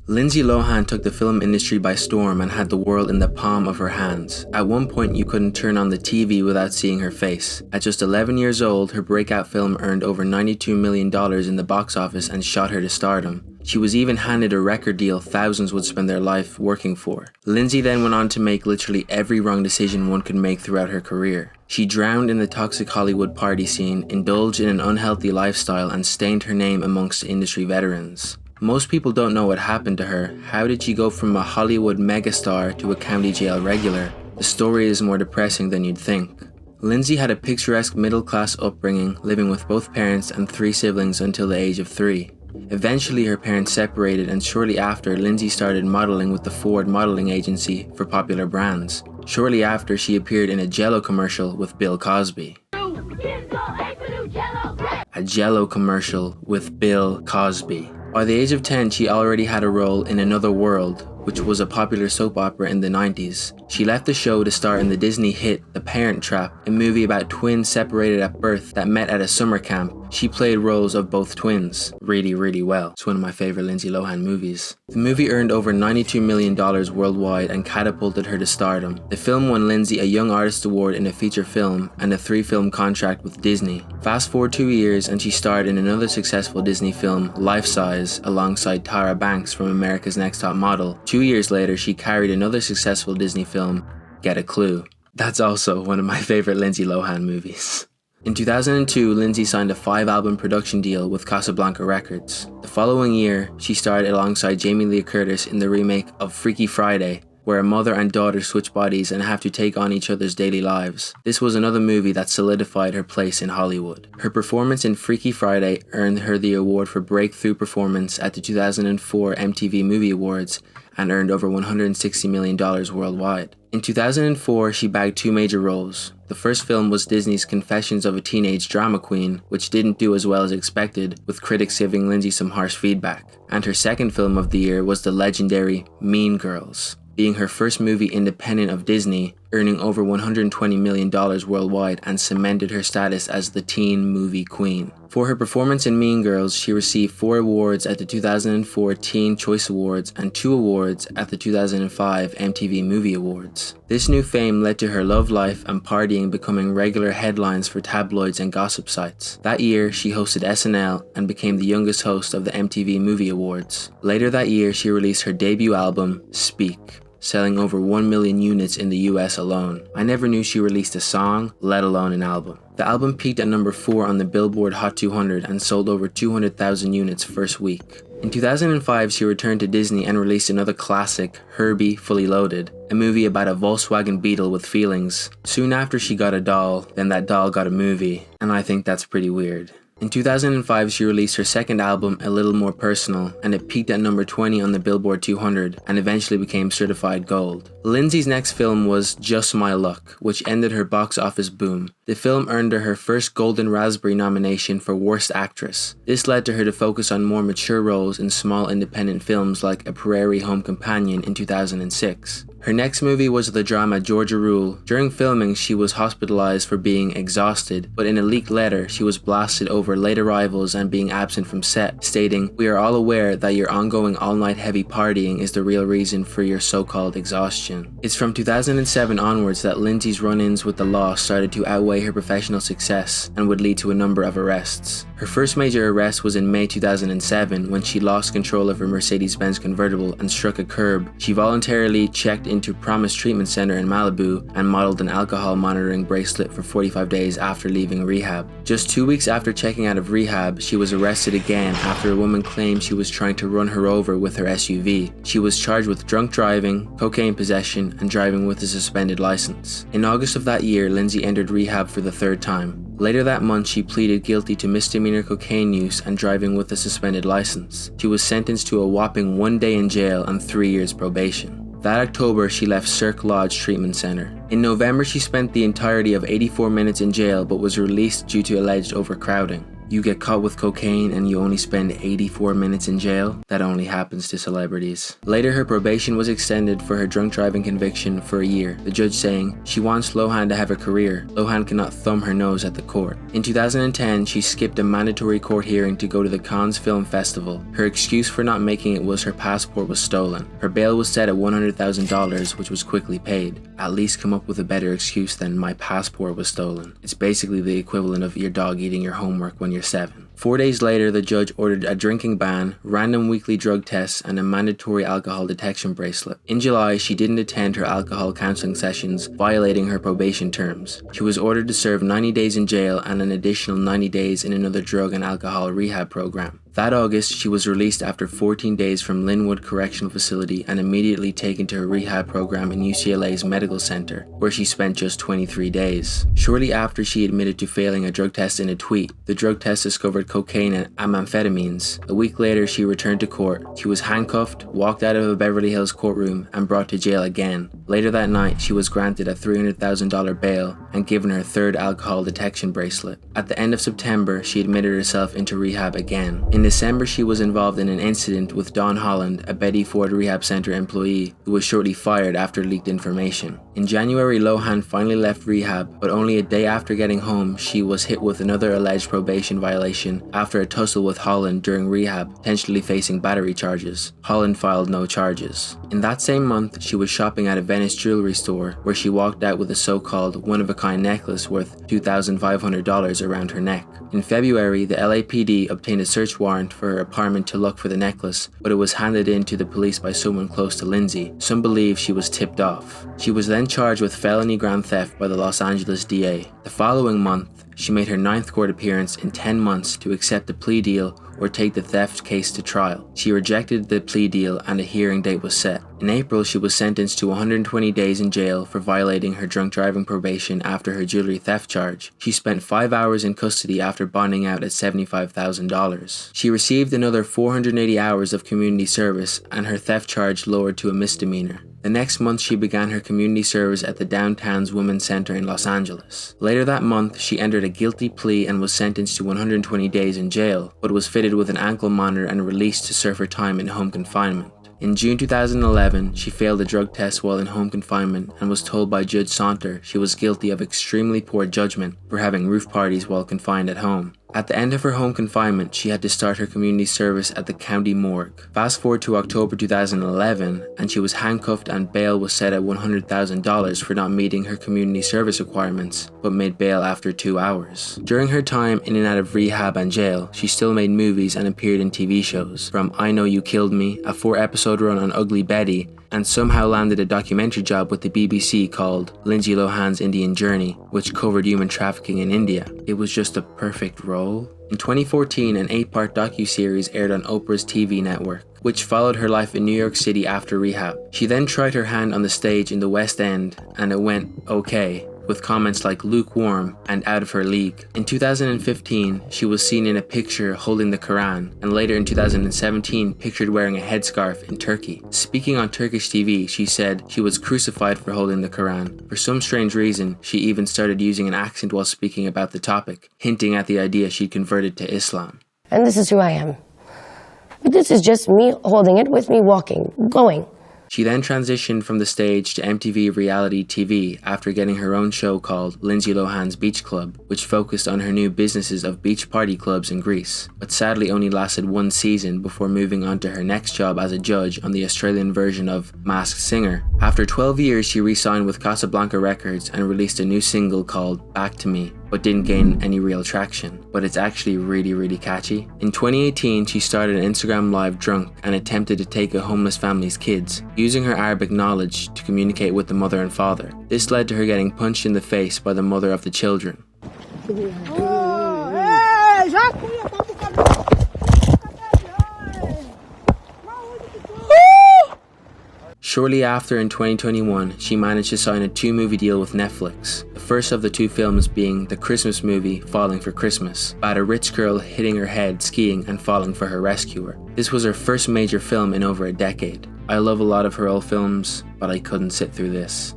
Lindsay Lohan took the film industry by storm and had the world in the palm of her hands. At one point, you couldn't turn on the TV without seeing her face. At just 11 years old, her breakout film earned over $92 million in the box office and shot her to stardom. She was even handed a record deal thousands would spend their life working for. Lindsay then went on to make literally every wrong decision one could make throughout her career. She drowned in the toxic Hollywood party scene, indulged in an unhealthy lifestyle, and stained her name amongst industry veterans. Most people don't know what happened to her. How did she go from a Hollywood megastar to a county jail regular? The story is more depressing than you'd think. Lindsay had a picturesque middle-class upbringing, living with both parents and 3 siblings until the age of 3. Eventually, her parents separated, and shortly after, Lindsay started modeling with the Ford modeling agency for popular brands. Shortly after, she appeared in a Jell-O commercial with Bill Cosby. A Jell-O commercial with Bill Cosby. By the age of 10, she already had a role in Another World, which was a popular soap opera in the 90s. She left the show to star in the Disney hit The Parent Trap, a movie about twins separated at birth that met at a summer camp. She played roles of both twins really well. It's one of my favorite Lindsay Lohan movies. The movie earned over $92 million worldwide and catapulted her to stardom. The film won Lindsay a Young Artist Award in a feature film and a 3-film contract with Disney. Fast forward 2 years and she starred in another successful Disney film, Life Size, alongside Tyra Banks from America's Next Top Model. 2 years later, she carried another successful Disney film, Get a Clue. That's also one of my favorite Lindsay Lohan movies. In 2002, Lindsay signed a 5-album production deal with Casablanca Records. The following year, she starred alongside Jamie Lee Curtis in the remake of Freaky Friday, where a mother and daughter switch bodies and have to take on each other's daily lives. This was another movie that solidified her place in Hollywood. Her performance in Freaky Friday earned her the award for Breakthrough Performance at the 2004 MTV Movie Awards and earned over $160 million worldwide. In 2004, she bagged 2 major roles. The first film was Disney's Confessions of a Teenage Drama Queen, which didn't do as well as expected, with critics giving Lindsay some harsh feedback. And her second film of the year was the legendary Mean Girls, being her first movie independent of Disney, earning over $120 million worldwide and cemented her status as the teen movie queen. For her performance in Mean Girls, she received 4 awards at the 2004 Teen Choice Awards and 2 awards at the 2005 MTV Movie Awards. This new fame led to her love life and partying becoming regular headlines for tabloids and gossip sites. That year, she hosted SNL and became the youngest host of the MTV Movie Awards. Later that year, she released her debut album, Speak, selling over 1 million units in the US alone. I never knew she released a song, let alone an album. The album peaked at number 4 on the Billboard Hot 200 and sold over 200,000 units first week. In 2005, she returned to Disney and released another classic, Herbie Fully Loaded, a movie about a Volkswagen Beetle with feelings. Soon after she got a doll, then that doll got a movie, and I think that's pretty weird. In 2005, she released her second album, A Little More Personal, and it peaked at number 20 on the Billboard 200 and eventually became certified gold. Lindsay's next film was Just My Luck, which ended her box office boom. The film earned her first Golden Raspberry nomination for Worst Actress. This led to her to focus on more mature roles in small independent films like A Prairie Home Companion in 2006. Her next movie was the drama Georgia Rule. During filming, she was hospitalized for being exhausted, but in a leaked letter, she was blasted over late arrivals and being absent from set, stating, "We are all aware that your ongoing all-night heavy partying is the real reason for your so-called exhaustion." It's from 2007 onwards that Lindsay's run-ins with the law started to outweigh her professional success and would lead to a number of arrests. Her first major arrest was in May 2007 when she lost control of her Mercedes-Benz convertible and struck a curb. She voluntarily checked into Promise Treatment Center in Malibu and modeled an alcohol monitoring bracelet for 45 days after leaving rehab. Just 2 weeks after checking out of rehab, she was arrested again after a woman claimed she was trying to run her over with her SUV. She was charged with drunk driving, cocaine possession, and driving with a suspended license. In August of that year, Lindsay entered rehab for the 3rd time. Later that month, she pleaded guilty to misdemeanor cocaine use and driving with a suspended license. She was sentenced to a whopping 1 day in jail and 3 years probation. That October, she left Cirque Lodge Treatment Center. In November, she spent the entirety of 84 minutes in jail but was released due to alleged overcrowding. You get caught with cocaine and you only spend 84 minutes in jail? That only happens to celebrities. Later, her probation was extended for her drunk driving conviction for a year, the judge saying she wants Lohan to have a career. Lohan cannot thumb her nose at the court. In 2010, she skipped a mandatory court hearing to go to the Cannes Film Festival. Her excuse for not making it was her passport was stolen. Her bail was set at $100,000, which was quickly paid. At least come up with a better excuse than my passport was stolen. It's basically the equivalent of your dog eating your homework when you're 7. 4 days later, the judge ordered a drinking ban, random weekly drug tests, and a mandatory alcohol detection bracelet. In July, she didn't attend her alcohol counseling sessions, violating her probation terms. She was ordered to serve 90 days in jail and an additional 90 days in another drug and alcohol rehab program. That August, she was released after 14 days from Linwood Correctional Facility and immediately taken to her rehab program in UCLA's Medical Center, where she spent just 23 days. Shortly after she admitted to failing a drug test in a tweet, the drug test discovered cocaine and amphetamines. A week later, she returned to court. She was handcuffed, walked out of a Beverly Hills courtroom, and brought to jail again. Later that night, she was granted a $300,000 bail and given her third alcohol detection bracelet. At the end of September, she admitted herself into rehab again. In December, she was involved in an incident with Don Holland, a Betty Ford Rehab Center employee, who was shortly fired after leaked information. In January, Lohan finally left rehab, but only a day after getting home, she was hit with another alleged probation violation after a tussle with Holland during rehab, potentially facing battery charges. Holland filed no charges. In that same month, she was shopping at a Venice jewelry store, where she walked out with a so-called one-of-a-kind necklace worth $2,500 around her neck. In February, the LAPD obtained a search warrant for her apartment to look for the necklace, but it was handed in to the police by someone close to Lindsay. Some believe she was tipped off. She was then charged with felony grand theft by the Los Angeles DA. The following month, she made her 9th court appearance in 10 months to accept a plea deal or take the theft case to trial. She rejected the plea deal and a hearing date was set. In April, she was sentenced to 120 days in jail for violating her drunk driving probation after her jewelry theft charge. She spent 5 hours in custody after bonding out at $75,000. She received another 480 hours of community service and her theft charge lowered to a misdemeanor. The next month, she began her community service at the Downtown's Women's Center in Los Angeles. Later that month, she entered a guilty plea and was sentenced to 120 days in jail, but was fitted with an ankle monitor and released to serve her time in home confinement. In June 2011, she failed a drug test while in home confinement and was told by Judge Saunter she was guilty of extremely poor judgment for having roof parties while confined at home. At the end of her home confinement, she had to start her community service at the county morgue. Fast forward to October 2011, and she was handcuffed and bail was set at $100,000 for not meeting her community service requirements, but made bail after 2 hours. During her time in and out of rehab and jail, she still made movies and appeared in TV shows, from I Know You Killed Me, a 4-episode run on Ugly Betty, and somehow landed a documentary job with the BBC called Lindsay Lohan's Indian Journey, which covered human trafficking in India. It was just a perfect role. In 2014, an 8-part docuseries aired on Oprah's TV network, which followed her life in New York City after rehab. She then tried her hand on the stage in the West End, and it went okay, with comments like lukewarm and out of her league. In 2015, she was seen in a picture holding the Quran, and later in 2017 pictured wearing a headscarf in Turkey. Speaking on Turkish TV, she said she was crucified for holding the Quran. For some strange reason, she even started using an accent while speaking about the topic, hinting at the idea she'd converted to Islam. And this is who I am. But this is just me holding it with me, walking, going. She then transitioned from the stage to MTV reality TV after getting her own show called Lindsay Lohan's Beach Club, which focused on her new businesses of beach party clubs in Greece, but sadly only lasted 1 season before moving on to her next job as a judge on the Australian version of Masked Singer. After 12 years, she re-signed with Casablanca Records and released a new single called Back to Me, but didn't gain any real traction, but it's actually really catchy. In 2018, she started an Instagram live drunk and attempted to take a homeless family's kids, using her Arabic knowledge to communicate with the mother and father. This led to her getting punched in the face by the mother of the children. Shortly after, in 2021, she managed to sign a 2-movie deal with Netflix, the first of the 2 films being the Christmas movie Falling for Christmas, about a rich girl hitting her head skiing and falling for her rescuer. This was her first major film in over a decade. I love a lot of her old films, but I couldn't sit through this.